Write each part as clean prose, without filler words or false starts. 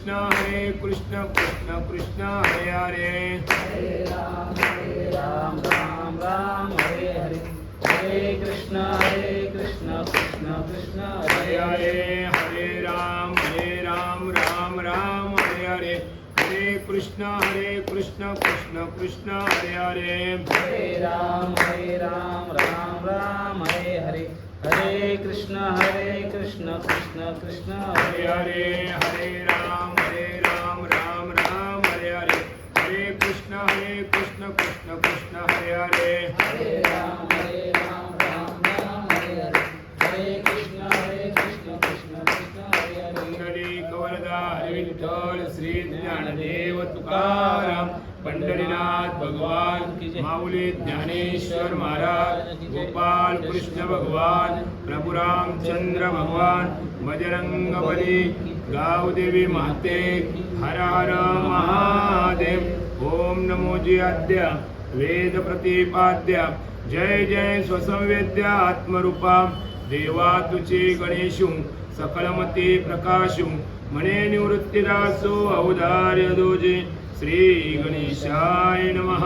कृष्ण कृष्ण कृष्ण हरे हरे, हरे राम राम राम हरे हरे, हरे कृष्ण कृष्ण कृष्ण हरे हरे हरे, हरे राम राम राम हरे हरे, हरे कृष्ण कृष्ण कृष्ण हरे हरे, हरे राम राम राम हरे हरे, हरे कृष्ण कृष्ण कृष्ण हरे हरे हरे, हरे राम राम राम हरे हरे, हरे कृष्ण कृष्ण कृष्ण हरे हरे, हरे राम राम हरे हरे, हरे कृष्ण कृष्ण कृष्ण हरे हरे. पुंडलिक वरदा हरी विठ्ठल श्री ज्ञानदेव तुकाराम, पंढरीनाथ भगवान की जय, माऊली ज्ञानेश्वर महाराज, गोपाल कृष्ण भगवान, प्रभु रामचंद्र भगवान, बजरंग बली, गावदेवी माते, हर हर महादेव. ओम नमो जियाद्य वेद प्रतिपाद्य, जय जय स्वसंवेद्य आत्मरूपा, देवा तुझे गणेशू सकलमती प्रकाशू, मने निवृत्तिदासो औदार्य दोजे, श्री गणेशाय नमः.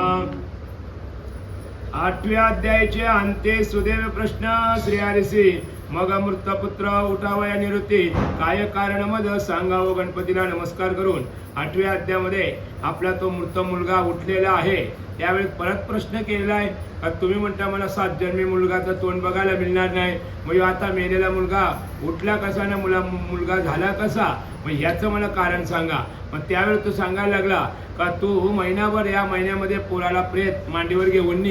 8व्या अध्यायाचे अंते सुदैव प्रश्न श्री हरिसी, मग मृतपुत्र उठावया निवृत्ती, काय कारण मद सांगावं गणपतीला नमस्कार करून. 8व्या अध्यायामध्ये आपला तो मृत मुलगा उठलेला आहे. त्यावेळी परत प्रश्न केलेला आहे का तुम्ही म्हणता मला 7 जन्मी मुलगाचं तोंड बघायला मिळणार नाही, मग आता मेलेला मुलगा उठला कसा ना मुलगा झाला कसा, मग याचं मला कारण सांगा. मग त्यावेळी तो सांगायला लागला का तू महिनाभर या महिन्यामध्ये पोराला प्रेत मांडीवर घेऊन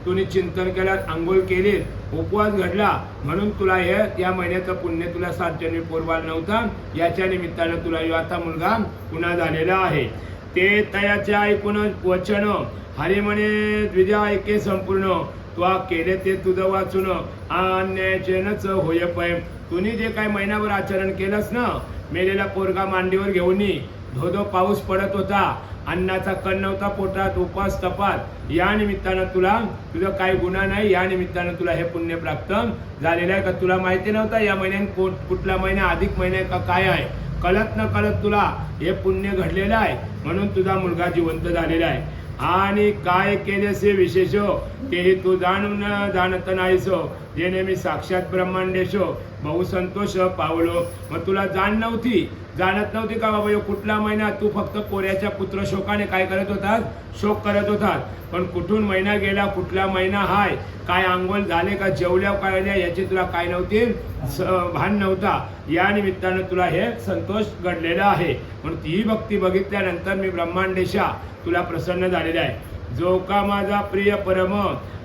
तुम्ही चिंतन केलं, आंघोळ केली, उपवास घडला, म्हणून तुला या महिन्याचं पुण्य तुला 7 जन्मी पोरबाळ नव्हता, याच्या निमित्तानं तुला आता मुलगा पुन्हा झालेला आहे. ते तयाचे ऐकून वचन हरी म्हणे द्विजा ऐके संपूर्ण, तू केले ते तुझं वाचून अन्यायचेनच होय पय. तुम्ही जे काही महिनाभर आचरण केलंस ना, मेलेला पोरगा मांडीवर घेऊन धोधो पाऊस पडत होता, अन्नाचा कण नव्हता पोटात, उपास तपास, या निमित्तानं तुला तुझं काही गुन्हा नाही, या निमित्तानं तुला हे पुण्य प्राप्त झालेलं आहे. का तुला माहिती नव्हता या महिन्यात कुठला महिना अधिक महिना का काय आहे, कळत न कळत तुला हे पुण्य घडलेलं आहे, म्हणून तुझा मुलगा जिवंत झालेला आहे. आणि काय केलेसे विशेष तेही तू जाणून जाणत नाहीसो, जेणे मी साक्षात ब्रह्मांडेशो बहु संतोष पावलो. मग तुला जाणत नव्हती का बाबा कुठला महिना, तू फक्त कोऱ्याच्या पुत्र शोकाने काय करत होतात, शोक करत होतात. पण कुठून महिना गेला, कुठला महिना हाय, काय आंघोळ झाले का, जेवल्या काय नाही, याची तुला काय नव्हती भान नव्हता, या निमित्तानं तुला हे संतोष घडलेला आहे. म्हणून ती भक्ती बघितल्यानंतर मी ब्रह्मांडेशा तुला प्रसन्न झालेला आहे. जो का माझा प्रिय परम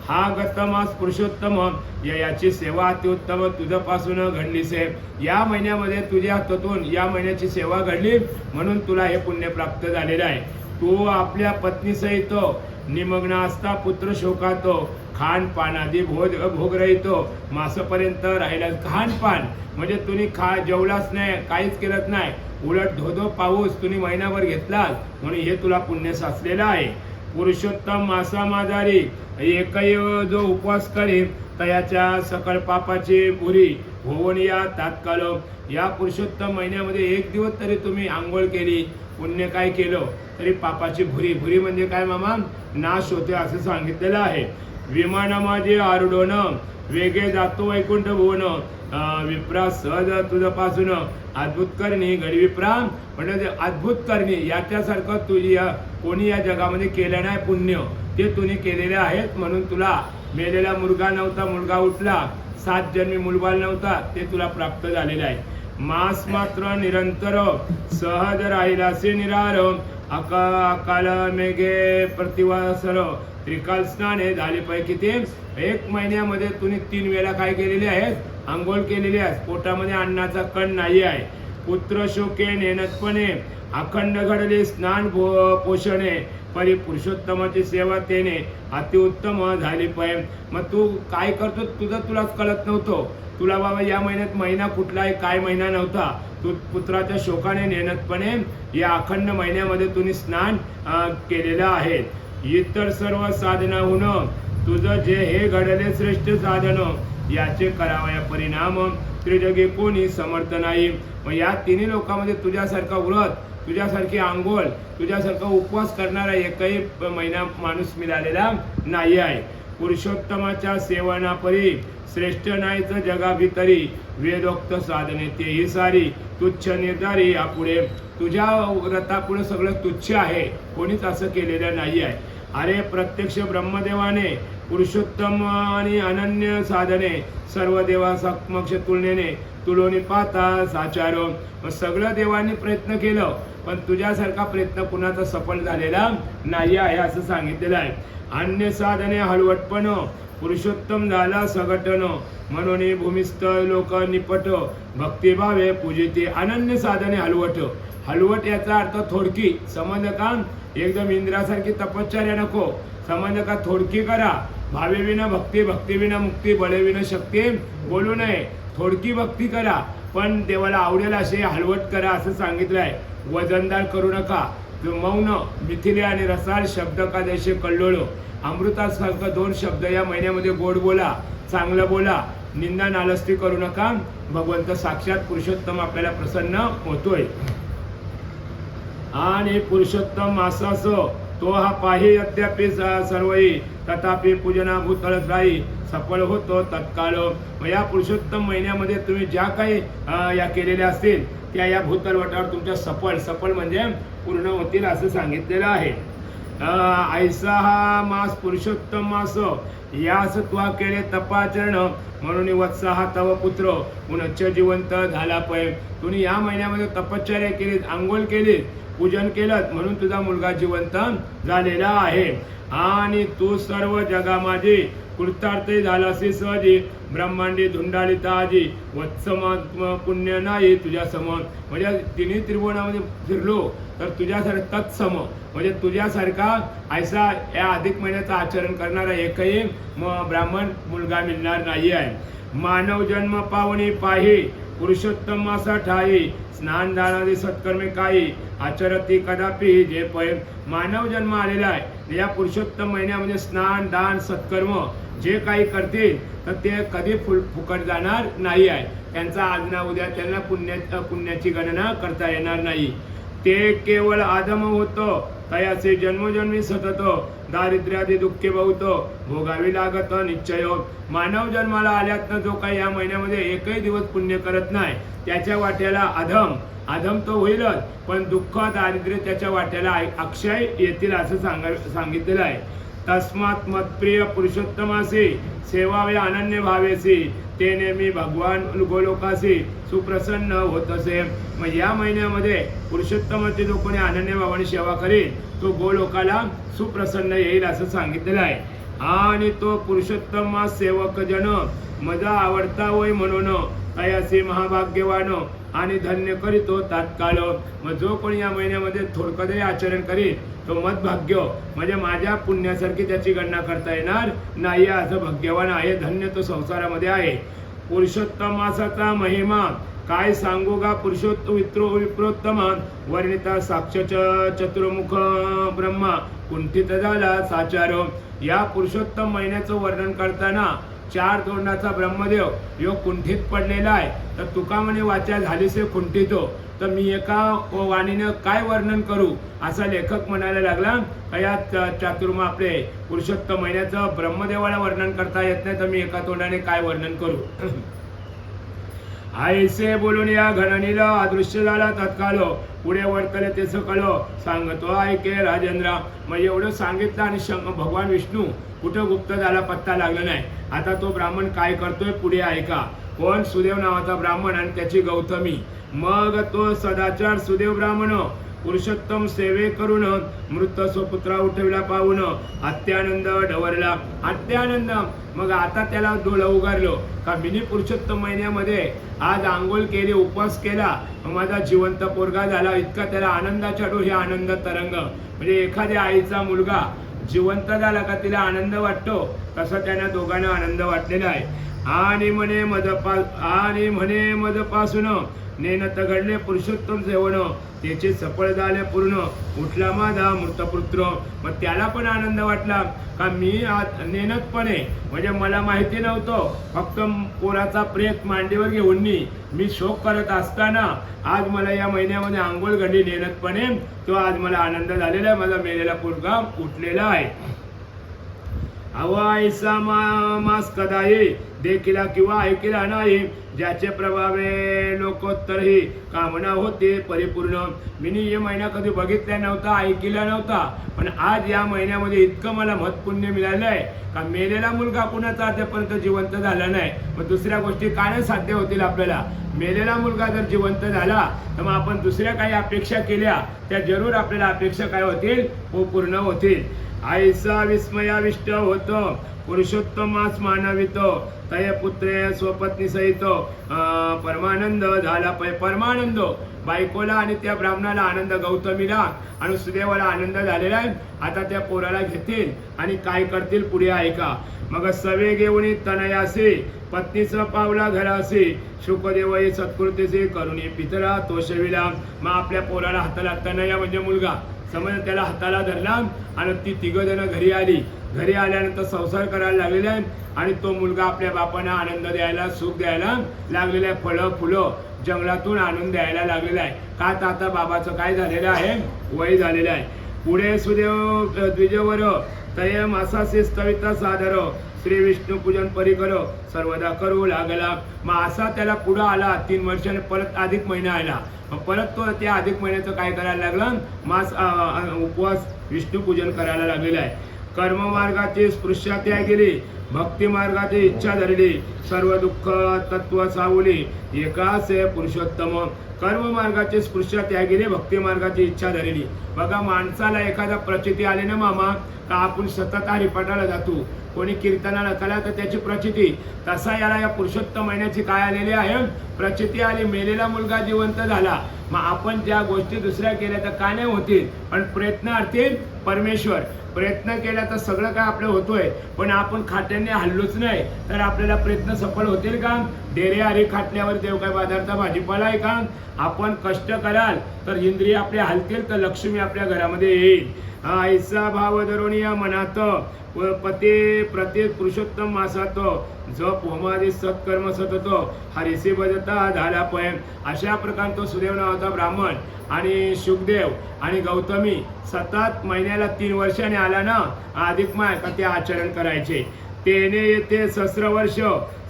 हा गतमास पुरुषोत्तम, याची सेवा अत्युत्तम तुझ्यापासून घडलीसे. या महिन्यामध्ये तुझ्या हातातून या महिन्याची सेवा घडली, म्हणून तुला हे पुण्य प्राप्त झालेलं आहे. तू आपल्या पत्नीसहित निमग्न असता पुत्र शोकातो, खानपान आधी भोग रहितो, मासपर्यंत राहिला. खानपान म्हणजे तुम्ही जेवलाच नाही, काहीच केलंच नाही, उलट धोधो पाऊस तुम्ही महिनाभर घेतलास, म्हणून हे तुला पुण्य साचलेलं आहे. पुरुषोत्तम मासा माजारी एकही जो उपवास करी तयाच्या सकळ पापाची भुरी होऊन या तात्काळ. या पुरुषोत्तम महिन्यामध्ये 1 दिवस तरी तुम्ही आंघोळ केली, पुण्य काय केलं तरी पापाची भुरी म्हणजे काय मामा, नाश होते असं सांगितलेलं आहे. विमान माझे आरुडोन वेगे जातो वैकुंठ भुवन, विप्रा सहज तुझपासून अद्भुत करणी घडी. विप्रा म्हणजे अद्भुत करणी, याच्यासारखं तुझी कोणी या जगामध्ये केलं नाही पुण्य, ते तुम्ही केलेले आहेत, म्हणून तुला मेलेला मुलगा नव्हता, मुलगा उठला, 7 जन्मी मुलबाळ नव्हता, ते तुला प्राप्त झालेलं आहे. मास मात्र निरंतर सहज राहिलासे निरार, अकाल मेघे प्रतिवासर, त्रिकाल स्नाने झाले पैकी. ते 1 महिन्यामध्ये तुम्ही 3 वेळा काय केलेले आहेत, आंघोळ केलेली आहे, पोटामध्ये अन्नाचा कण नाही आहे. पुत्र शोके नेनतपणे अखंड घडले स्नान पोषणे, परी पुरुषोत्तमाची सेवा तेने अतिउत्तम झाली पै. मग तू काय करतो तुलाच कळत नव्हतं, तुला बाबा या महिन्यात महिना कुठला आहे काय महिना नव्हता, तू पुत्राच्या शोकाने नेनतपणे या अखंड महिन्यामध्ये तुम्ही स्नान केलेलं आहे. इतर सर्व साधनाहून तुझं जे हे घडले श्रेष्ठ साधन, याचे करावया परिणाम त्रिजगी कोणी समर्थ नाही. मग या 3 लोकांमध्ये तुझ्यासारखा व्रत तुझ्यासारखी आंघोळ तुझ्यासारखा उपवास करणारा एकही महिना माणूस मिळालेला नाही आहे. पुरुषोत्तमाच्या सेवनापरी श्रेष्ठ नाहीच जगाभितरी वेदोक्त साधने तेही सारी तुच्छ निर्धारी यापुढे तुझ्या व्रतापुढे सगळं तुच्छ आहे, कोणीच असं केलेलं नाही आहे. अरे प्रत्यक्ष ब्रह्मदेवाने पुरुषोत्तम आणि अनन्य साधने सर्व देवा समक्ष तुलनेने तुलोनी पाहता साचारो. मग सगळं देवांनी प्रयत्न केलं पण तुझ्यासारखा प्रयत्न कुणाचा सफल झालेला नाही आहे असं सांगितलेलं आहे. अन्य साधने हलवटपण पुरुषोत्तम झाला सगटन म्हणून भूमिस्थ लोक निपट भक्तिभावे पूजिते. अनन्य साधने हलवट. हलवट याचा अर्थ थोडकी. समज का एकदम इंद्रासारखी तपश्चर्या नको. समज का थोडकी करा. भावेविना भक्ती भक्तीविना मुक्ती बळेविना शक्ती बोलू नये. थोडकी भक्ती करा पण देवाला आवडेल असे हलवट करा असं सांगितलं आहे. वजनदार करू नका. मौन मिथिले आणि रसाळ शब्द का देशे कल्लोळ. अमृतासारखं 2 शब्द या महिन्यामध्ये गोड बोला, चांगलं बोला, निंदा नालस्ती करू नका. भगवंत साक्षात पुरुषोत्तम आपल्याला प्रसन्न होतोय. आणि पुरुषोत्तम मासास तो हा पाही अद्यापि सर्वही तथापि पूजना भूतळच राही सफळ होतो तत्काळ. या पुरुषोत्तम महिन्यामध्ये तुम्ही ज्या काही या केलेल्या असतील त्या या भूतलवटावर तुमच्या सफळ म्हणजे पूर्ण होतील असं सांगितलेलं आहे. ऐसा हा मास पुरुषोत्तम मास यास त्वा केले तपाचरण म्हणून वत्सा हा तव पुत्र उन्नच्च जिवंत झाला पै. तुम्ही या महिन्यामध्ये तपश्चर्या केली, आंघोळ केली, पूजन केलं म्हणून तुझा मुलगा जिवंत झालेला आहे. आणि तू सर्व जगा माझी कृतार्थ झालासी सहजी ब्रह्मांडी धुंडाळिता आजी वत्सम पुण्य नाही तुझ्या समोर. म्हणजे तिन्ही त्रिभुवनामध्ये फिरलो तर तुझ्यासारखं तत्सम म्हणजे तुझ्यासारखा ऐसा या अधिक महिन्याचं आचरण करणारा एकही ब्राह्मण मुलगा मिळणार नाही आहे. मानव जन्म पावणी पाही पुरुषोत्तम मासा ठाई स्नान दानादी सत्कर्मे काही आचरती कदापि जे पै. मानव जन्म आलेला आहे या पुरुषोत्तम महिन्यामध्ये स्नान दान सत्कर्म जे काही करतील तर ते कधी फुकट जाणार नाही आहे. त्यांचा आज ना उद्या त्यांना पुण्याची गणना करता येणार नाही. ते केवळ आदम होतो तयाचे जन्मोजन्मी सतत दारिद्र्यादी दुःखे बहुत भोगावी लागत निश्चय. मानव जन्माला आल्यातनं जो काही या महिन्यामध्ये एकही दिवस पुण्य करत नाही त्याच्या वाट्याला अधम तो होईलच पण दुःख दारिद्र्य त्याच्या वाट्याला अक्षय येतील असं सांगितलेलं आहे. तस्मात मत्प्रिय पुरुषोत्तमासी सेवावे अनन्य भावेसी ते नेहमी भगवान गोलोकासी सुप्रसन्न होत असे. मग या महिन्यामध्ये पुरुषोत्तमाची जो कोणी अनन्य भावाने सेवा करेल तो गोलोकाला सुप्रसन्न येईल असं सांगितलेलं आहे. आणि तो पुरुषोत्तम सेवक जन माझा आवडता होय म्हणून तयासी महाभाग्यवान आणि धन्य करीतो तात्काळ. मग जो कोणी या महिन्यामध्ये थोडकंही आचरण करील तो मदभाग्य म्हणजे माझ्या पुण्यासारखी त्याची गणना करता येणार नाही असं भाग्यवान आहे, धन्य तो संसारामध्ये आहे. पुरुषोत्तम मासाचा महिमा काय सांगू गा विप्रोत्तम वर्णिता साक्ष चतुर्मुख ब्रह्मा कुंठित झाला साचार. या पुरुषोत्तम महिन्याचं वर्णन करताना 4 तोंडाचा ब्रह्मदेव यो कुंठित पडलेला आहे. तर तुका म्हणे वाचा झालीसे कुंठितो. तर मी एका वाणीनं काय वर्णन करू असा लेखक म्हणायला लागला. या चातुर्मा आपले पुरुषोत्तम महिन्याचं ब्रह्मदेवाला वर्णन करता येत नाही तर मी एका तोंडाने काय वर्णन करू. ऐसे बोलून या घडणीला अदृश्य झाला तत्काळ पुढे वर्तले ते सकळ सांगतो ऐके राजेंद्र. मग एवढं सांगितलं आणि भगवान विष्णू कुठं गुप्त झाला पत्ता लागला नाही. आता तो ब्राह्मण काय करतोय पुढे ऐका. कोण? सुदेव नावाचा ब्राह्मण आणि त्याची गौतमी. मग तो सदाचार सुदेव ब्राह्मण पुरुषोत्तम सेवे करून मृत स्वपुत्रा उठविला पाहून अत्यानंद ढवरला. अत्यानंद मग आता त्याला डोळं उगारलो का मिनी पुरुषोत्तम महिन्यामध्ये आज आंघोळ केली, उपवास केला, माझा जिवंत पोरगा झाला. इतका त्याला आनंदाच्या डोळे आनंद तरंग. म्हणजे एखाद्या आईचा मुलगा जिवंत झाला का तिला आनंद वाटतो तसा त्यांना दोघांना आनंद वाटलेला आहे. आणि म्हणे मदपासून नेनत घडले पुरुषोत्तम सेवन, त्याचे सफळ झाले पूर्ण, उठला माझा मृतपुत्र. मग त्याला पण आनंद वाटला का मी आज नेनतपणे, म्हणजे मला माहिती नव्हतं, फक्त पोराचा प्रेत मांडीवर घेऊन मी शोक करत असताना आज मला या महिन्यामध्ये आंघोळ घडली नेनतपणे, तो आज मला आनंद झालेला आहे. माझा मेलेला पोरगा उठलेला आहे. हवा ऐसा मास कदाही देखिला किंवा ऐकिला नाही, ज्याचे प्रभावे लोकोत्तरही कामना होते परिपूर्ण. मी हे महिना कधी बघितला नव्हता, ऐकिला नव्हता, पण आज या महिन्यामध्ये इतकं मला महत्पुण्य मिळालं आहे का मेलेला मुलगा कुणाचा आतापर्यंत जिवंत झाला नाही. मग दुसऱ्या गोष्टी काय साध्य होतील आपल्याला. मेलेला मुलगा जर जिवंत झाला तर मग आपण दुसऱ्या काही अपेक्षा केल्या त्या जरूर आपल्याला अपेक्षा काय होतील, पूर्ण होतील. ऐसा विस्मयाविष्ट होतो पुरुषोत्तमास मानवित, तय पुत्रे स्वपत्नी सहित परमानंद झाला. परमानंद बायकोला आणि त्या ब्राह्मणाला आनंद, गौतमीला आणि सुदेवाला आनंद झालेला आहे. आता त्या पोराला घेतील आणि काय करतील पुढे ऐका. मग सवे घेऊन तनयासी पत्नीचा पावला घरासी, शुकदेव सत्कृतीचे करुणी पितरा तोषविला. मग आपल्या पोराला हाताला, तनया म्हणजे मुलगा, समज त्याला हाताला धरला आणि ती तिघं जण घरी आली. घरी आल्यानंतर संसार करायला लागलेला आहे आणि तो मुलगा आपल्या बापांना आनंद द्यायला, सुख द्यायला लागलेला आहे. फळं फुलं जंगलातून आणून द्यायला लागलेला आहे. का आता बाबाचं काय झालेलं आहे, वय झालेलं आहे. पुढे सुदेव द्विजवर तय मासासे स्तविता सादर, श्री विष्णू पूजन परिकर सर्वदा करू लागला. मग असा त्याला पुढं आला 3 वर्षाने, परत अधिक महिना आला. परत तो त्या अधिक महिन्याचं काय करायला लागला, मास उपवास विष्णू पूजन करायला लागलेला आहे. कर्ममार्गाची स्पृश्या त्याग गेली, भक्ती मार्गाची इच्छा धरली, सर्व दुःख तत्व सावली, एकाच पुरुषोत्तम. कर्म मार्गाची स्पृश्या त्याग गेली, भक्ती मार्गाची इच्छा धरली. बघा, माणसाला एखादा प्रचिती आली ना मामा का आपण सतत हरिपाठाला जातो, कोणी कीर्तनाला कला तर त्याची प्रचिती, तसा याला या पुरुषोत्तम महिन्याची काय आलेली आहे, प्रचिती आली. मेलेला मुलगा जिवंत झाला. मग आपण ज्या गोष्टी दुसऱ्या केल्या तर काय नाही होतील, पण प्रयत्नार्थी परमेश्वर. प्रयत्न केला तर सगळं काय आपलं होतोय, पण आपण खाट्याने हल्लोच नाही तर आपल्याला प्रयत्न सफल होतील का. डेरे हरी खाटल्यावर देव काय बाजारचा भाजीपाला आहे का. आपण कष्ट कराल तर इंद्रिय आपले हलतील तर लक्ष्मी आपल्या घरामध्ये येईल. ऐसा भाव धरून या मनात पती प्रति पुरुषोत्तम मासात जप होमादी सत्कर्म सतत हरिसी भजता झाला पयम. अशा प्रकारे तो सुदेव नावाचा ब्राह्मण आणि शुकदेव आणि गौतमी सतत महिन्याला 3 वर्षाने आला ना अधिक माय का ते आचरण करायचे. तेने येते सहस्र वर्ष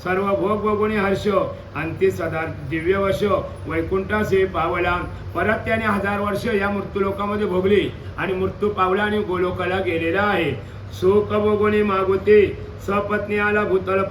सर्व भोग भोगुनी हर्ष, अंती सदा दिव्य वर्ष वैकुंठासे पावला. परत त्याने 1000 वर्ष या मृत्यूलोकामध्ये भोगली आणि मृत्यू पावला आणि गोलोकाला गेलेला आहे. सुख भोगुनी मागुती सपत्नी आला भूतल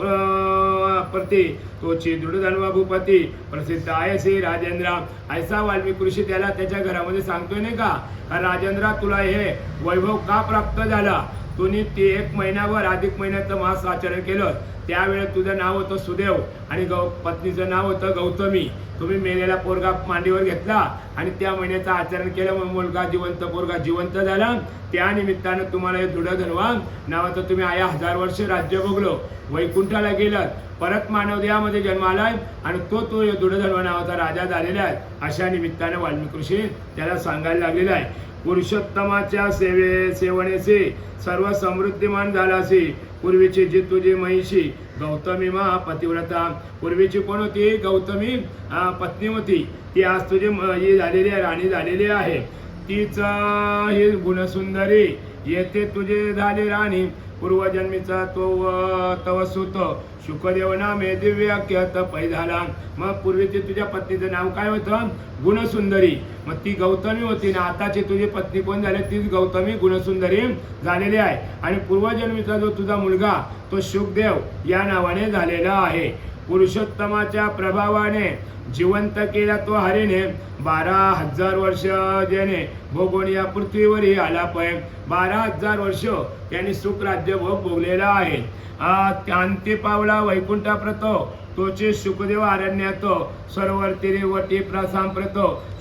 प्रती, तोची दृढधन्वा भूपती प्रसिद्ध आहे श्री राजेंद्र. ऐसा वाल्मिक ऋषी त्याला त्याच्या घरामध्ये सांगतोय नाही का, राजेंद्र तुला हे वैभव का प्राप्त झाला. तुम्ही ते 1 महिन्यावर अधिक महिन्याचं मास आचरण केलं, त्यावेळेस तुझं नाव होतं सुदेव आणि पत्नीचं नाव होतं गौतमी. तुम्ही मेलेला पोरगा मांडीवर घेतला आणि त्या महिन्याचं आचरण केलं, मग मुलगा जिवंत, पोरगा जिवंत झाला. त्या निमित्तानं तुम्हाला हे दृढधन्वा नावाचं तुम्ही 1000 वर्ष राज्य भोगलो, वैकुंठाला गेलात, परत मानवदेहामध्ये जन्म आलाय आणि तो दृढधन्वा नावाचा राजा झालेला आहे. अशा निमित्तानं वाल्मिक ऋषी त्याला सांगायला लागलेला आहे. पुरुषोत्तमाच्या सेवनेचे सर्व समृद्धिमान झालासी, पूर्वीची जी तुझी महिषी गौतमी पतिव्रता. पूर्वीची कोण होती, गौतमी पत्नी होती, ती आज तुझी ही झालेली आहे, राणी झालेली आहे. तीच ही गुणसुंदरी येथे तुझे झाले राणी, पूर्वजन्मीचा तो तव सुत शुकदेव नामे दिव्य ख्यात पै झाला. मग पूर्वीची तुझ्या पत्नीचं नाव काय होतं, गुणसुंदरी. मग ती गौतमी होती ना, आताची तुझी पत्नी कोण झाली, तीच गौतमी गुणसुंदरी झालेली आहे. आणि पूर्वजन्मीचा जो तुझा मुलगा तो शुकदेव या नावाने झालेला आहे. पुरुषोत्तमाच्या प्रभावाने जिवंत केला तो हरीने, 12,000 वर्ष ज्याने भोगून या पृथ्वीवरही आला पै. 12,000 वर्ष त्यांनी सुख राज्य भोग भोगलेला आहे. अंती पावला वैकुंठाप्रत तोचे शुकदेव अरण्यात, सरोवर तिरेवटी प्रसांप्रत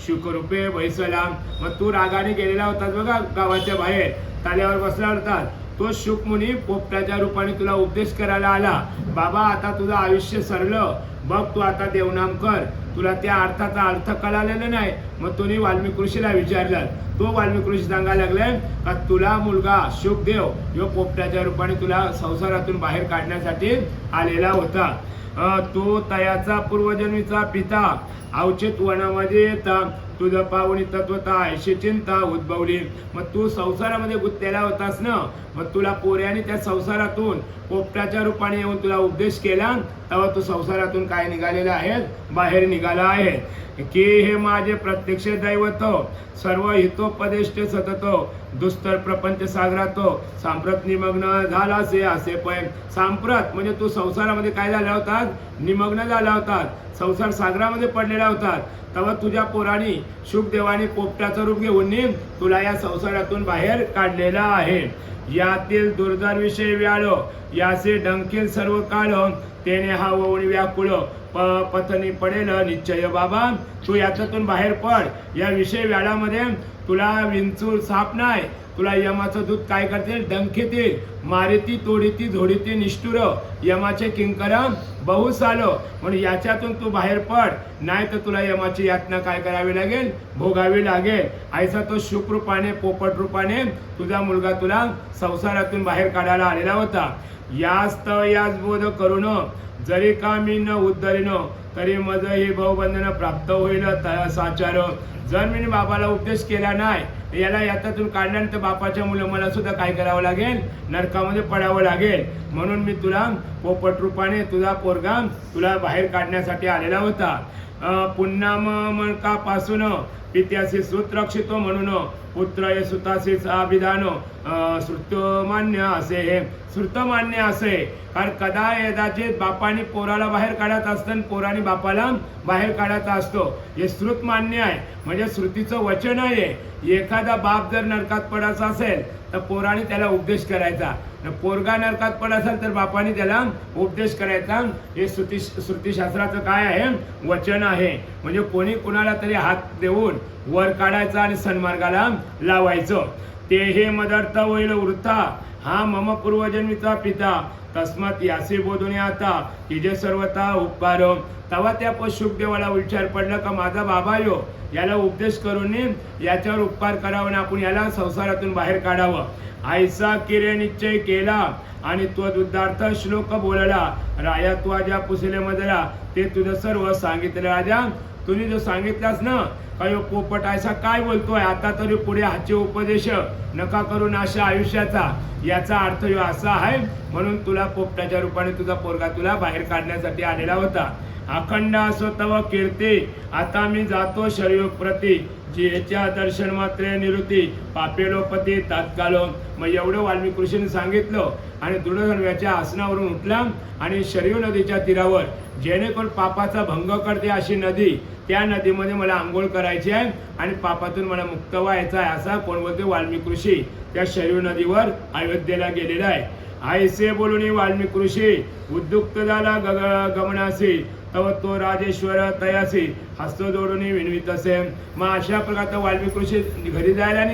शुकरूपे बैसला. मग तू रागाने गेलेला होतास बघा, गावाच्या बाहेर ताल्यावर बसला होता, तो शुकमुनी पोपटाच्या रूपाने तुला उपदेश करायला आला, बाबा आता तुझं आयुष्य सरलं, बघ तू आता देवनाम कर. तुला त्या अर्थाचा अर्थ कळालेला नाही. मग तुम्ही वाल्मिक ऋषीला विचारलं. तो वाल्मिक ऋषी सांगायला लागले का तुला मुलगा शुकदेव यो पोपटाच्या रूपाने तुला संसारातून बाहेर काढण्यासाठी आलेला होता. तो तयाचा पूर्वजन्मीचा पिता अवचित वनामध्ये येता तुझं पाहुणी तत्वता ऐशी चिंता उद्भवली. मग तू संसारामध्ये गुंतलेला होतास ना, मग तुला पोऱ्याने त्या संसारातून पोपटाच्या रूपाने येऊन तुला उपदेश केला, तेव्हा तू संसारातून काय निघालेला आहे, बाहेर निघाला आहे. की हे माझे प्रत्यक्ष दैवत सर्व हितोपदेष्ट सतत दुस्तर प्रपंच सागरातो सांप्रत निमग्न झाला असे पण सांप्रत म्हणजे तू संसारामध्ये काय झाला होता, निमग्न झाला होता, संसार सागरामध्ये पडलेला होता. तेव्हा तुझ्या पोराने शुकदेवाने पोपटाचं रूप घेऊन तुला या संसारातून बाहेर काढलेला आहे. यातील दुर्धर विषय व्याळ याचे डंकेल सर्व काळ तेने हा वळून व्याकुळ पथनी पडेल निश्चय. बाबा तू याच्यातून बाहेर पड. या विषय व्याळामध्ये तुला विंचूर साप नाही, तुला यमाचं दूत काय करते, डंखेतील मारिती तोडीती झोडीती निष्ठुर यमाचे किंकर बहुस आलो. म्हणून याच्यातून तू बाहेर पड, नाही तर तुला यमाची यातना काय करावी लागेल, भोगावी लागेल. ऐसा तो शुक रूपाने पोपट रूपाने तुझा मुलगा तुला संसारातून बाहेर काढायला आलेला होता. यास्त याच बोध करून जरी का मी न उद्धरीन तरी मज ही भाऊबंधन प्राप्त होईल साचार. जर मी बाबाला उपदेश केला नाही, याला याच्यातून काढल्यानंतर बापाच्या मुलं मला सुद्धा काय करावं लागेल, नरकामध्ये पडावं लागेल. म्हणून मी तुला पोपट रूपाने तुझा पोरगा तुला बाहेर काढण्यासाठी आलेला होता. पुन्हा मणकापासून पित्याशी सूत्रक्षितो म्हणून पुत्र हे सुताशी अभिधान श्रुतमान्य असे. हे श्रुतमान्य असे कारण कदा यदाचित बापाने पोराला बाहेर काढत असतं, पोराने बापाला बाहेर काढत असतो. हे श्रुत मान्य आहे म्हणजे श्रुतीचं वचन आहे. एखादा बाप जर नरकात पडायचा असेल तर पोराने त्याला उपदेश करायचा, पोरगा नरकात पडत असेल तर बापाने त्याला उपदेश करायचा. हे श्रुतीशास्त्राचं काय आहे, वचन आहे. म्हणजे कोणी कुणाला तरी हात देऊन वर काढायचा आणि सन्मार्गाला लावायचं. ते हे मदर्थ होईल वृथा हा मम पूर्वजन्मीचा पिता तस्मात यासे बोधून आता तिजे सर्वता उपकार. तेव्हा त्या शुकदेवाला विचार पडला का माझा बाबा यो याला उपदेश करून याच्यावर उपकार करावा आणि आपण याला संसारातून बाहेर काढावं. ऐसा किरे निश्चय केला आणि तो दुधार्थ श्लोक बोलला. राया तू ज्या पुसले मधला ते तुझं सर्व सांगितलं. राजा तुम्ही जो सांगितलास ना काय पोपट ऐसा काय बोलतोय, आता तरी पुढे हाचे उपदेश नका करू नाशा आयुष्याचा. याचा अर्थ यो असा आहे. म्हणून तुला पोपटाच्या रूपाने तुझा पोरगा तुला बाहेर काढण्यासाठी आलेला होता. अखंड असो तव कीर्ती आता मी जातो शरीर प्रती जिच्या दर्शन मात्रे निवृत्ती पापेलोपती तात्काळ. मग एवढं वाल्मिक ऋषीने सांगितलं आणि दृढधर्माच्या आसनावरून उठला आणि शरीर नदीच्या तीरावर जेणेकरून पापाचा भंग करते अशी नदी, त्या नदीमध्ये मला आंघोळ करायची आहे आणि पापातून मला मुक्त व्हायचं आहे असा कोण बोलते, वाल्मिक ऋषी त्या शरीर नदीवर अयोध्येला गेलेला आहे. ऐसे बोलून वाल्मिक ऋषी उद्युक्त झाला गमनासी तव तो राजेश्वर तयासी हस्त जोडून विनवित असे. मग अशा प्रकारचा वाल्मिक ऋषी घरी जायला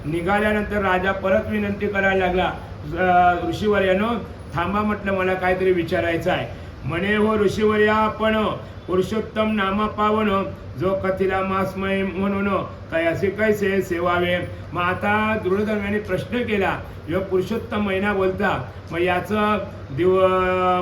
निघाल्यानंतर राजा परत विनंती करायला लागला. ऋषीवर्यानो थांबा म्हटलं, मला काहीतरी विचारायचं आहे. म्हणे हो ऋषीवर्या आपण पुरुषोत्तम नामा पावन जो कथिला मासमय म्हणून तयासी कैसे सेवावे. मग आता दृढधर्माने प्रश्न केला, यो पुरुषोत्तम महिना बोलता, मग याचं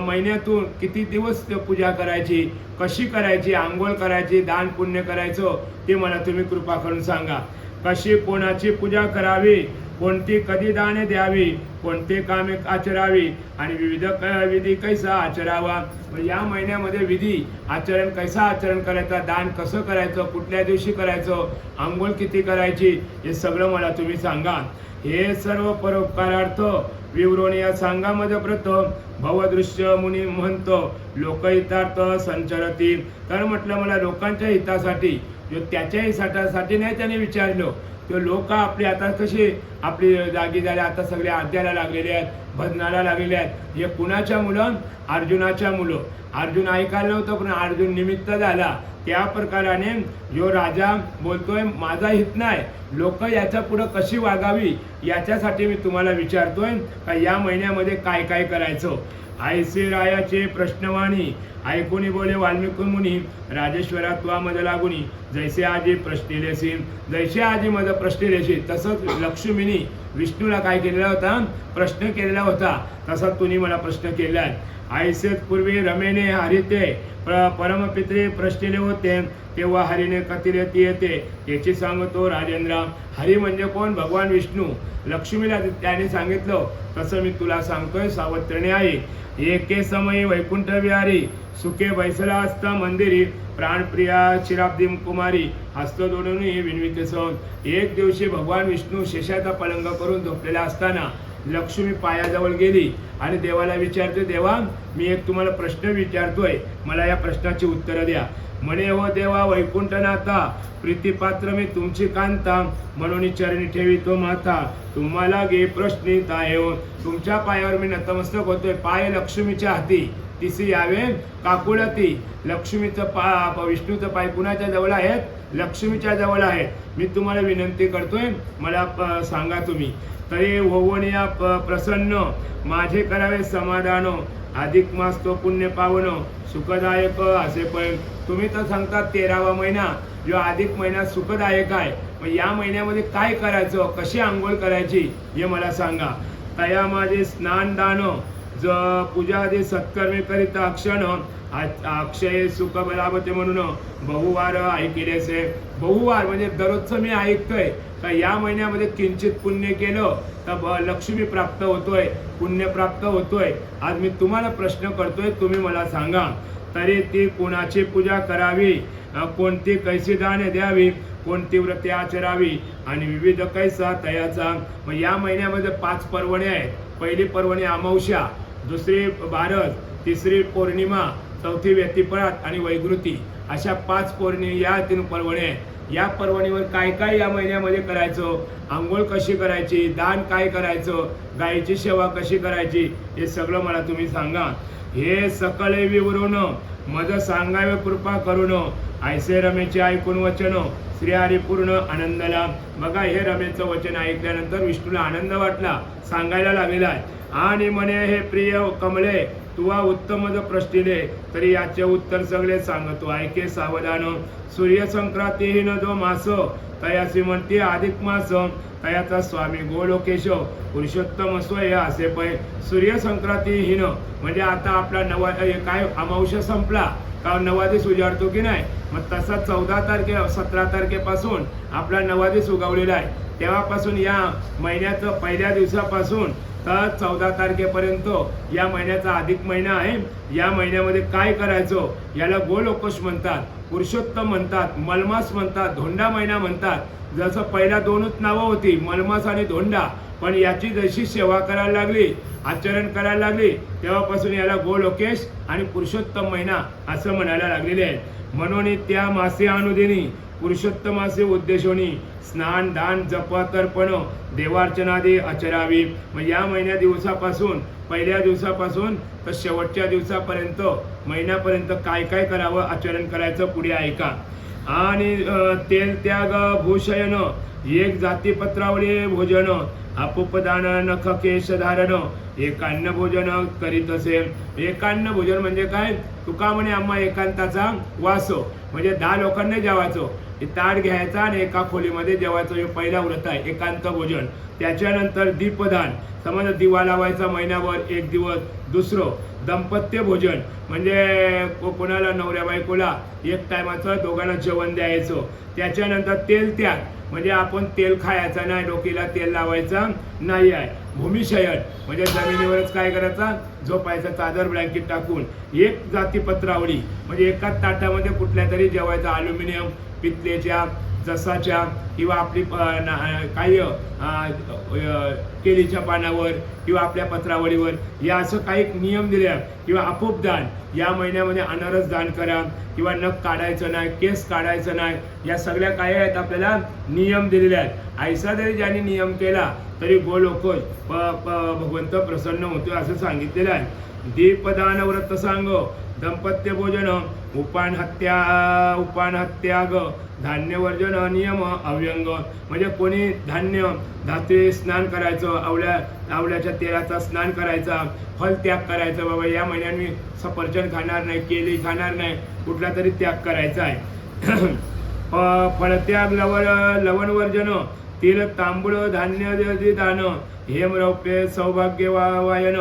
महिन्यातून किती दिवस पूजा करायची, कशी करायची, आंघोळ करायची, दान पुण्य करायचं ते मला तुम्ही कृपा करून सांगा. कशी कोणाची पूजा करावी, कोणती कधी दाने द्यावी, कोणते कामे आचरावी आणि विविध विधी कैसा आचरावा. या महिन्यामध्ये विधी आचरण कैसा आचरण करायचा, दान कसं करायचं, कुठल्या दिवशी करायचं, आंघोळ किती करायची, हे सगळं मला तुम्ही सांगा. हे सर्व परोपकारार्थ विवरण या सांगामध्ये प्रथम भवदृश्य मुनी म्हणतो लोकहितार्थ संचरती. तर म्हटलं मला लोकांच्या हितासाठी, त्याच्या हितासाठी नाही त्याने विचारलं. तो लोक आपली आता कशी आपली जागी झाले, आता सगळे आद्याला लागलेले आहेत, बदनाला लागलेले आहेत. हे कुणाच्या मुलं? अर्जुनाच्या मुलं. अर्जुन ऐकायला नव्हतं, पण अर्जुन निमित्त झाला. त्या प्रकाराने जो राजा बोलतोय माझा हित नाही, लोक याच्या पुढं कशी वागावी याच्यासाठी मी तुम्हाला विचारतोय का या महिन्यामध्ये काय काय करायचं. ऐसे रायाचे प्रश्नवाणी ऐकुनी बोले वाल्मिकी मुनी, राजेश्वरा तुवा मद लागुनी, जैसे आजी प्रश्निलेसी. जैसे आजी मद प्रश्निलेसी, तसंच लक्ष्मीनी विष्णूला काय केलेला होता? प्रश्न केलेला होता. तसा तुम्ही मला प्रश्न केला आहे. ऐसेच पूर्वी रमेने हरिते परमपित्रे प्रश्निले होते, तेव्हा हरीने कथिले ती येते. याची सांगतो राजेंद्र. हरी म्हणजे कोण? भगवान विष्णू. लक्ष्मीला त्याने सांगितलं तसं मी तुला सांगतोय सावत्रीने आहे. एके समयी वैकुंठ विहारी, सुखे बैसला असता मंदिरी, प्राणप्रिया चिराब्दी कुमारी, हस्त जोडून विनविते सौन. एक दिवशी भगवान विष्णू शेषाचा पलंग करून झोपलेला असताना लक्ष्मी पायाजवळ गेली आणि देवाला विचारते, देवा मी एक तुम्हाला प्रश्न विचारतोय, मला या प्रश्नाची उत्तरं द्या. म्हणे, हो देवा वैकुंठनाथा, प्रीतिपात्र मी तुमची कांता, म्हणून चरणी ठेवितो माथा, तुम्हाला गे प्रश्नित आहे हो. तुमच्या पायावर मी नतमस्तक होतोय. पाय लक्ष्मीच्या हाती, तिसी यावे काकुळती. लक्ष्मीचं विष्णूचं पाय कुणाच्या जवळ आहेत? लक्ष्मीच्या जवळ आहेत. मी तुम्हाला विनंती करतोय, मला सांगा तुम्ही. तरी होवनिया प्रसन्न, माझे करावे समाधान, अधिक मास तो पुण्य पावन, सुखदायक असे पण. तुम्ही तर सांगता 13वा महिना जो अधिक महिना सुखदायक आहे. मग या महिन्यामध्ये काय करायचं, कशी आंघोळ करायची हे मला सांगा. तया माझे स्नान दान, पूजा आदी सत्कर्मे करीत अक्षण, अक्षय सुख बलावते म्हणून बहुवार ऐकिलेसे. बहुवार म्हणजे दररोजचं मी ऐकतोय का या महिन्यामध्ये किंचित पुण्य केलं तर लक्ष्मी प्राप्त होतोय, पुण्य प्राप्त होतोय. आज मी तुम्हाला प्रश्न करतोय, तुम्ही मला सांगा. तरी ती कोणाची पूजा करावी, कोणती कैसी दाने द्यावी, कोणती व्रते आचरावी आणि विविध कैसा तयाचा. मग या महिन्यामध्ये 5 पर्वणे आहेत. पहिली पर्वणी अमावस्या, दुसरी बारस, तिसरी पौर्णिमा, चौथी व्यतिपरात आणि वैगृती. अशा 5 या 3 पर्वणी आहेत. या पर्वणीवर काय काय या महिन्यामध्ये करायचं, आंघोळ कशी करायची, दान काय करायचं, गायीची सेवा कशी करायची, हे सगळं मला तुम्ही सांगा. हे सकले विवरून मज सांगावे कृपा करून, ऐसे रमेचे ऐकून वचन, श्रीहरी पूर्ण आनंदला. बघा, हे रमेचं वचन ऐकल्यानंतर विष्णूला आनंद वाटला, सांगायला लागलेला आहे. आणि म्हणे, हे प्रिय कमळे तुवा उत्तम प्रश्निले, तरी याचे उत्तर सगळे सांगतो ऐके सावधान. सूर्य संक्रांतीहीन जो मास, तयासी म्हणते अधिक मास, तयाचा स्वामी गोलोकेश पुरुषोत्तम स्वय असे पै. सूर्य संक्रांतीहीन म्हणजे आता आपला काय अमावस्या संपला का 9 दिवस उजाडतो की नाही. मग तसा 17 तारखेपासून आपला 9 दिवस उगवलेला आहे. तेव्हापासून या महिन्याचं पहिल्या दिवसापासून तर 14 तारखेपर्यंत या महिन्याचा अधिक महिना आहे. या महिन्यामध्ये काय करायचं, याला गोलोकेश म्हणतात, पुरुषोत्तम म्हणतात, मलमास म्हणतात, धोंडा महिना म्हणतात. जसं पहिला 2च नावं होती, मलमास आणि धोंडा, पण याची जशी सेवा करायला लागली, आचरण करायला लागली, तेव्हापासून याला गोलोकेश आणि पुरुषोत्तम महिना असं म्हणायला लागलेले आहे. म्हणून त्या मासे अनुदिनी पुरुषोत्तमाचे उद्देशोनी स्नान दान जप तर्पण देवार्चनादी आचरावी. मग या महिन्या दिवसापासून, पहिल्या दिवसापासून तर शेवटच्या दिवसापर्यंत, महिन्यापर्यंत काय काय करावं, आचरण करायचं पुढे ऐका. आणि तेल त्याग भूषयन, एक जातीपत्रावळी भोजन, अपुपदान नख केश धारण, एकान्न भोजन करीत असेल. एकान्न भोजन म्हणजे काय? तुका म्हणे आम्हा एकांताचा वास, म्हणजे 10 लोकांना जेवायचं. ताट घ्यायचा आणि एका खोलीमध्ये जेवायचं, हे पहिला व्रत आहे एकांत भोजन. त्याच्यानंतर दीपदान, समजा दिवा लावायचा महिनाभर 1 दिवस. दुसरं दाम्पत्य भोजन म्हणजे कोणाला नवऱ्या बायकोला 1 टायमाचं दोघांना जेवण द्यायचं. त्याच्यानंतर तेल त्याग म्हणजे आपण तेल खायचं नाही, डोकीला तेल लावायचं नाही आहे. भूमिशयन म्हणजे जमिनीवरच काय करायचा, झोपायचं चादर ब्लँकेट टाकून. एक जातीपत्रावळी म्हणजे एकाच ताटामध्ये कुठल्या तरी जेवायचं, अल्युमिनियम पितलेच्या जसाच्या किंवा आपली काही केळीच्या पानावर किंवा आपल्या पत्रावळीवर, या असं काही नियम दिले आहेत. किंवा अपूपदान, या महिन्यामध्ये अनारस दान करा, किंवा नख काढायचं नाही, केस काढायचं नाही, या सगळ्या काय आहेत आपल्याला नियम दिलेले आहेत. ऐसा जरी ज्यांनी नियम केला तरी गोलोकेश भगवंत प्रसन्न होतो असं सांगितलेलं आहे. दीपदान व्रत सांग दाम्पत्य भोजन उपान हत्याग धान्य वर्जन नियम अव्यंग. म्हणजे कोणी धान्य धातू स्नान करायचं, आवळ्याच्या तेलाचा स्नान करायचा, फल त्याग करायचा. बाबा या महिन्यात मी सफरचंद खाणार नाही, केळी खाणार नाही, कुठला तरी त्याग करायचा आहे. फळत्याग लवण वर्जन तिल तांबूळ धान्य दान हेम रौप्य सौभाग्य वायन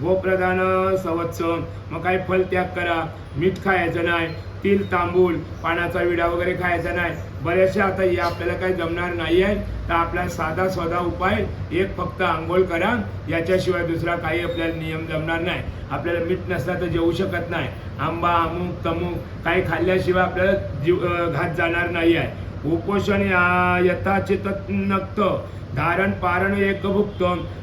गोप्रदान संवत्स. मग काही फल त्याग करा, मीठ खायचं नाही, तिल तांबूळ पानाचा विडा वगैरे खायचा नाही. बरेचसे आता हे आपल्याला काही जमणार नाही आहे, तर आपला साधा उपाय एक फक्त आंघोळ करा. याच्याशिवाय दुसरा काही आपल्याला नियम जमणार नाही. आपल्याला मीठ नसला तर जेवू शकत नाही. आंबा अमुक तमुक काही खाल्ल्याशिवाय आपल्याला घात जाणार नाही आहे. उपोषण यथाचित नक्त धारण पारण एक भुक्त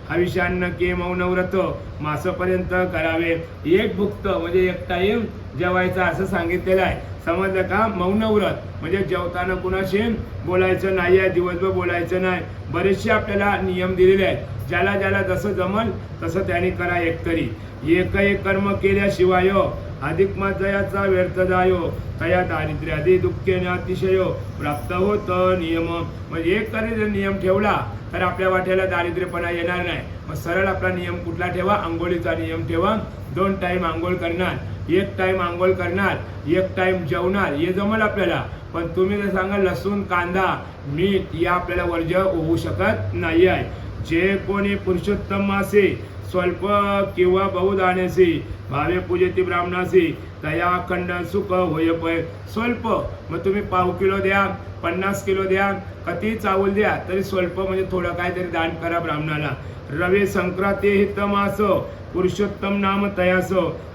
हविष्यान्न के मौनव्रत मासपर्यंत करावे. एक भुक्त म्हणजे एक टाइम जेवायचा असं सांगितलेलं आहे. समजलं का? मौनव्रत म्हणजे जेवताना कुणाशी बोलायचं नाही आहे, दिवसभर बोलायचं नाही. बरेचसे आपल्याला नियम दिलेले आहेत. ज्याला जसं जमल तसं त्याने करा. एकतरी एक कर्म केल्याशिवाय अधिक मजयाचा व्यर्थ जायो तया दारिद्र्य आधी दुःखेने अतिशय प्राप्त होत नियम. म्हणजे एक तरी जर नियम ठेवला तर आपल्या वाट्याला दारिद्र्यपणा येणार नाही. मग सरळ आपला नियम कुठला ठेवा? आंघोळीचा नियम ठेवा. 2 टाइम आंघोळ करणार, 1 टाइम आंघोळ करणार, 1 टाइम जेवणार. हे जमल आपल्याला. पण तुम्ही जर सांगा लसूण कांदा मीठ या आपल्याला वर्ज्य होऊ शकत नाही आहे. जे कोणी पुरुषोत्तम मासे स्वल्प किंवा बहुदानेसी भावे पूजेती ब्राह्मणासी तया अखंड सुख होय पय. स्वल्प मग तुम्ही पाव किलो द्या, 50 किलो द्या, कधी चावल द्या, तरी स्वल्प म्हणजे थोडं काहीतरी दान करा ब्राह्मणाला. रवे संक्रांती हितमास पुरुषोत्तम नाम तयास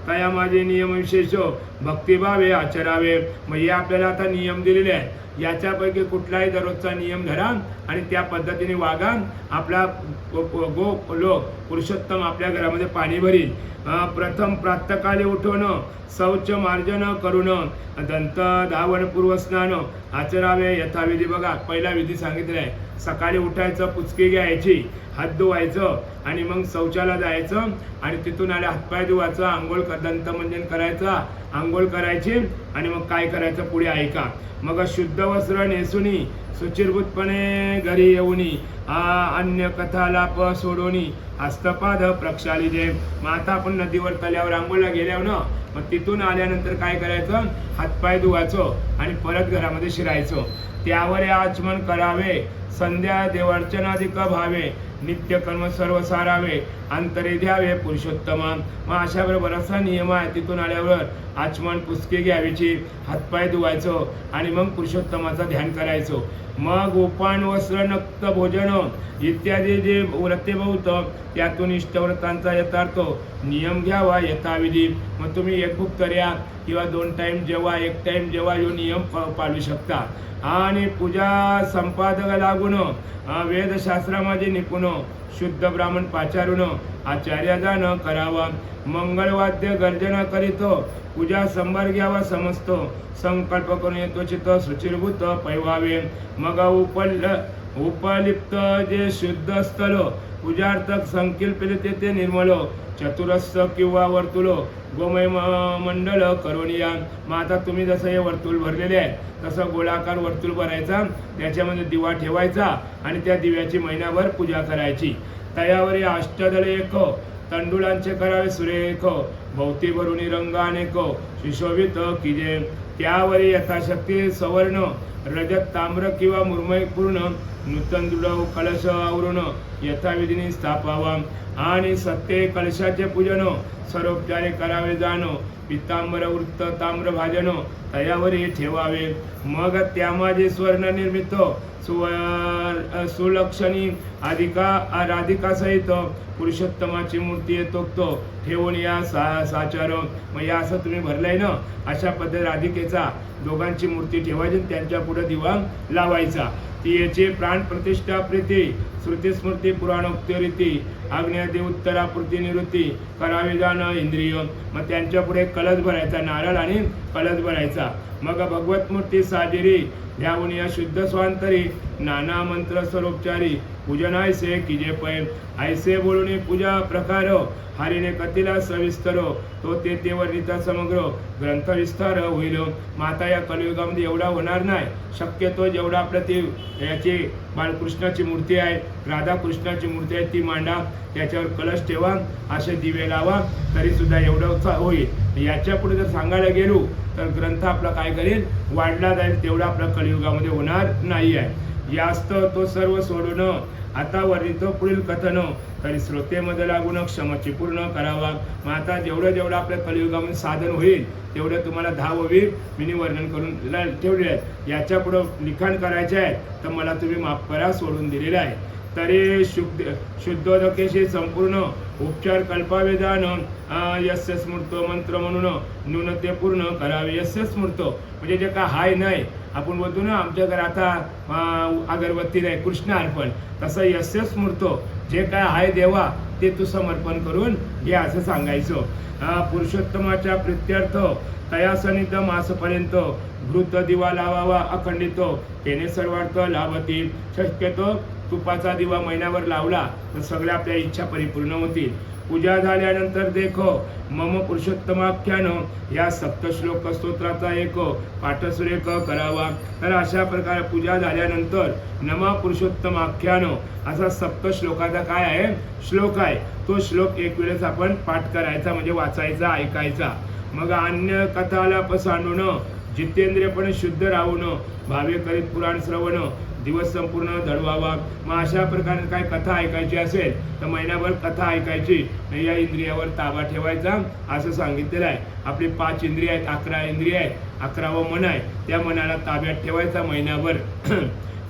तया माझे नियम विशेष भक्तिभावे आचरावे. मग हे आपल्याला आता नियम दिलेले आहे. याच्यापैकी कुठलाही दररोजचा नियम धरा आणि त्या पद्धतीने वागा. आपला लोक पुरुषोत्तम आपल्या घरामध्ये पाणी भरील. प्रथम प्रातःकाली उठवण शौच मार्जन करून दंत धावन पूर्व स्नान आचरावे यथाविधी. बघा पहिला विधी सांगितलेला आहे. सकाळी उठायचं, पुचकी घ्यायची, हात धुवायचं आणि मग शौचाला जायचं आणि तिथून आले हातपाय धुवायचं, आंघोळ दंतमंजन करायचं, आंघोळ करायची आणि मग काय करायचं पुढे ऐका. मग शुद्ध वस्त्र नेसुनी सुचिरभूतपणे घरी येऊनी अन्य कथालाप सोडोनी हस्तपाद प्रक्षालिजे. मग आता आपण नदीवर तल्यावर आंघोळला गेल्यावर ना, मग तिथून आल्यानंतर काय करायचं? हातपाय धुवायचं आणि परत घरामध्ये शिरायचं. त्यावर आचमन करावे, संध्या देवार्चनाधिक भावे, नित्य कर्म सर्व सारावे, अंतरे द्यावे पुरुषोत्तमा. मग अशा बराचसा नियम आहे. तिथून आल्यावर आचमन पुसकी घ्यावीची, हातपाय धुवायचं आणि मग पुरुषोत्तमाचं ध्यान करायचं. मग उपान वस्त्र नक्त भोजन इत्यादी जे व्रते बहुत त्यातून इष्टव्रतांचा यथार्थ नियम घ्यावा यथाविधी. मग तुम्ही एक भूक कर्या किंवा 2 टाइम जेवा, 1 टाइम जेवा यो नियम पाळू शकता. आणि पूजा संपादक लागून वेदशास्त्रामध्ये निपुण शुद्ध ब्राह्मण पाचारून आचार्यदान करावा. मंगळवाद्य गर्जना करीत पूजा संभार घ्यावा समस्त संकल्प करून येतो चित्त सुचिरभूत पैवावे. मग उपलिप्त जे शुद्ध स्थल पूजार्थक संकल्पित ते निर्मल चतुरस्स किंवा वर्तुळ गोमय मंडळ करून या. मग आता तुम्ही जसं हे वर्तुळ भरलेले आहे तसं गोलाकार वर्तुळ भरायचा, त्याच्यामध्ये दिवा ठेवायचा आणि त्या दिव्याची महिनाभर पूजा करायची. तयावर अष्टदल एक तंडुळांचे करावे सुरेख भोवती भरून रंग अनेक सुशोभित किजे. त्यावर यथाशक्ती सवर्ण रजत ताम्र किंवा मुर्मय पूर्ण नूतन दृढ कलश आवरून यथाविधीने स्थापावा. आणि सत्य कलशाचे पूजन सर्वोपचारे करावे जाणं पितांबर वृत्त ताम्र भाजन तयावरी ठेवावे. मग त्यामाजे स्वर्ण निर्मित सुलक्षणी राधिका सहित पुरुषोत्तमाची मूर्ती येतो ठेवून या साचार. मग या असं तुम्ही भरलंय ना, अशा पद्धती राधिकेचा दोघांची मूर्ती ठेवायची, त्यांच्या पुढे दिवा लावायचा. ती याची प्राण प्रतिष्ठा प्रीती श्रुती स्मृती पुराणोक्ती रीती आग्नेयते उत्तरापूर्ती निवृत्ती करावी जाणं इंद्रिय. मग त्यांच्या पुढे कलश भरायचा, नारळ आणि कलश भरायचा. मग भगवत मूर्ती साजिरी ध्यावून या शुद्ध स्वांतरी नाना मंत्र स्वरूपचारी पूजन ऐसे किजे पै. ऐसे बोलून पूजा प्रकार हरीने कथिला सविस्तर तो ते वर्णिता समग्र ग्रंथ विस्तार होईल. माता या कलियुगामध्ये एवढा होणार नाही. शक्यतो जेवढा आपल्या ती याची बाळकृष्णाची मूर्ती आहे, राधाकृष्णाची मूर्ती आहे ती मांडा, त्याच्यावर कलश ठेवा, असे दिवे लावा, तरी सुद्धा एवढं होईल. याच्या पुढे जर सांगायला गेलो तर ग्रंथ आपला काय करेल, वाढला जाईल. तेवढा आपला कलियुगामध्ये होणार नाही आहे. यास्त तो सर्व सोडून आता वर्णित पुढील कथन तरी श्रोतेमध्ये लागून क्षमची पूर्ण करावा. मग आता जेवढं आपल्या कलियुगामध्ये साधन होईल तेवढं तुम्हाला 10 मिनी वर्णन करून ठेवले आहे. याच्या पुढं लिखाण करायचे आहे तर मला तुम्ही माफ करा, सोडून दिलेलं आहे. तरी शुद्धोदकेशी संपूर्ण उपचार कल्पावेदान यस्य स्मृतो मंत्र म्हणून न्यूनते पूर्ण करावे. यस्य स्मृतो म्हणजे जे काय हाय नाही, आपण बोलतो ना आमच्या घरात आता अगरबत्ती नाही, कृष्ण अर्पण, तसं यस्य स्मृतो जे काय आहे देवा ते तू समर्पण करून हे असं सांगायचं. पुरुषोत्तमाच्या प्रित्यर्थ तयासनित मासपर्यंत घृत दिवा लावावा अखंडित, त्याने सर्वार्थ लाभतील. शक्यतो तुपाचा दिवा महिन्याभर लावला तर सगळ्या आपल्या इच्छा परिपूर्ण होतील. पूजा झाल्यानंतर देखो मम पुरुषोत्तमाख्यान या सप्तश्लोक स्तोत्राचा एक पाठसुरेख करावा. तर अशा प्रकारे पूजा झाल्यानंतर नम पुरुषोत्तमाख्यान असा सप्तश्लोकाचा काय आहे, श्लोक आहे. तो श्लोक एक वेळेस आपण पाठ करायचा, म्हणजे वाचायचा, ऐकायचा. मग अन्य कथाला पसांडून जितेंद्रियपणे शुद्ध राहून भावे करीत पुराण श्रवण दिवस संपूर्ण दडवावा. मग अशा प्रकारे काय कथा ऐकायची असेल तर महिनाभर कथा ऐकायची, या इंद्रियावर ताबा ठेवायचा असं सांगितलेलं आहे. आपली 5 इंद्रिय आहेत, 11 इंद्रिय आहेत, 11वं मन आहे, त्या मनाला ताब्यात ठेवायचा महिनाभर.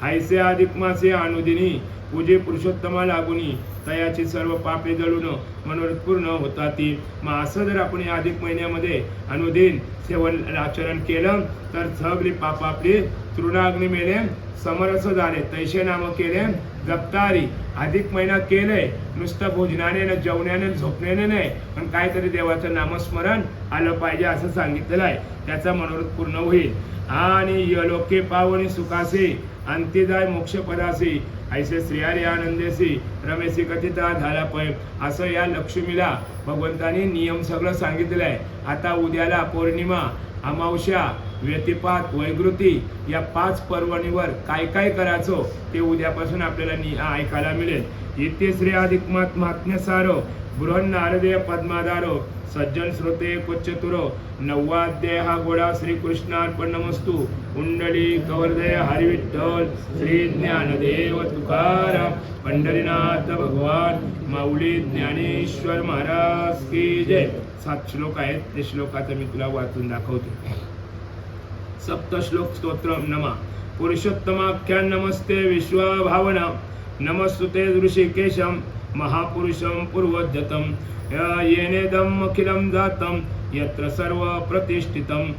ऐसे अधिक मासे अनुदिनी पूजे पुरुषोत्तमा लागुनी तयाची सर्व पापे जळून मनोरथ पूर्ण होतात. मग असं जर आपण या अधिक महिन्यामध्ये अनुदिन सेवन आचरण केलं तर सगळी पाप आपली तृणाग्नी मेले समरस झाले. तैसे नाम केले जपतारी. अधिक महिना केलंय नुसतं भोजनाने न जेवण्याने झोपण्याने नाही, पण काहीतरी देवाचं नामस्मरण आलं पाहिजे असं सांगितलेलं आहे. त्याचा मनोरथ पूर्ण होईल. आणि यलोके पावनी सुखासी अंतिदाय मोक्षपदासी ऐसे श्रीहरी आनंदेसी रमेशी कथिता झाला पै. असं या लक्ष्मीला भगवंतानी नियम सगळं सांगितलेलं आहे. आता उद्याला पौर्णिमा, अमावस्या, व्यतिपात, वैगृती या 5 पर्वणीवर काय काय करायचं ते उद्यापासून आपल्याला ऐकायला मिळेल. इथे श्री अधिक महात्म्यसारो बृहन् नारदीय पद्माधारो सज्जन श्रोते कोच्चतुरो 9वा अध्याय हा गोडा श्रीकृष्णार्पण नमस्तु. कुंडली कवर्दय हरिविठ्ठल श्री ज्ञानदेव तुकाराम पंढरीनाथ भगवान माऊली ज्ञानेश्वर महाराज की जय. 7 श्लोक आहेत, ते श्लोकाचं मी तुला वाचून दाखवतो. सप्तश्लोक स्तोत्र नमा पुरुषोत्तमाख्यान नमस्ते विश्वभावना नमस्तुते ऋषिकेशम महापुरुषम पूर्वजतम येनेदम अखिलम जातम यत्र सर्व प्रतिष्ठितम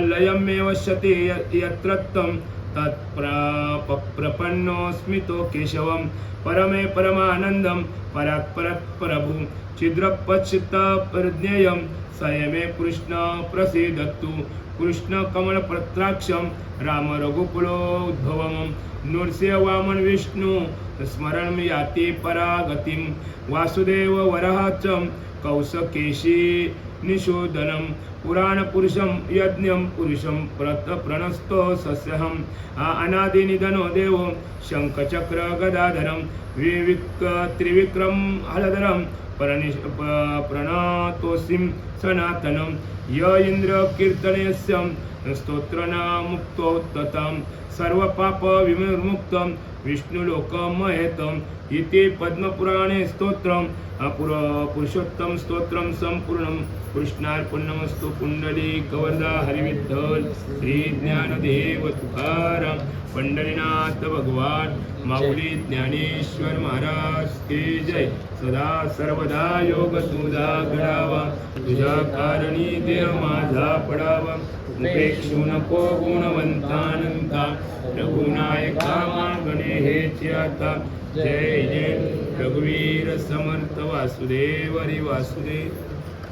लयमेव शते यत्रत्तम तत्प्रपन्नोऽस्मितो केशवम परमे परमानंदम परात् परभू छिद्रपच्चित्त प्रज्ञेयम संयमे कृष्ण प्रसीदत्तु कृष्ण कमल पत्राक्षम राम रघुकुलोद्भवम नृसिंह वामन विष्णु स्मरण याति परागतिम वासुदेव वरहाचम कौसकेशी निषोदनम पुराण पुरुषम यज्ञम पुरुषम प्रणस्तो सस्यहम अनादिनिधनो देव शंखचक्र गदाधरम त्रिविक्रम हलधरम प्रणतोसिम सनातनम य इंद्र कीर्तनयस्यम स्तोत्रना मुक्तोत्तम सर्व पाप विमुक्तम विष्णुलोकमहेतम इति पद्मपुराणे स्तोत्रम पुरुषोत्तम स्तोत्रम संपूर्णम कृष्णार्पणमस्तु. कुंडली कवर्दा हरिविठ्ठल श्री ज्ञानदेव तुकाराम पंढरीनाथ भगवान माऊली ज्ञानेश्वर महाराज की जय. सदा सर्वदा योग तुझा घडावा तुझ्या कारणी देह माझा पडावा उपेक्षू नको गुणवंतानंता रघुनायका मागणे हेची आता. जय जय रघुवीर समर्थ वासुदेव हरी वासुदेव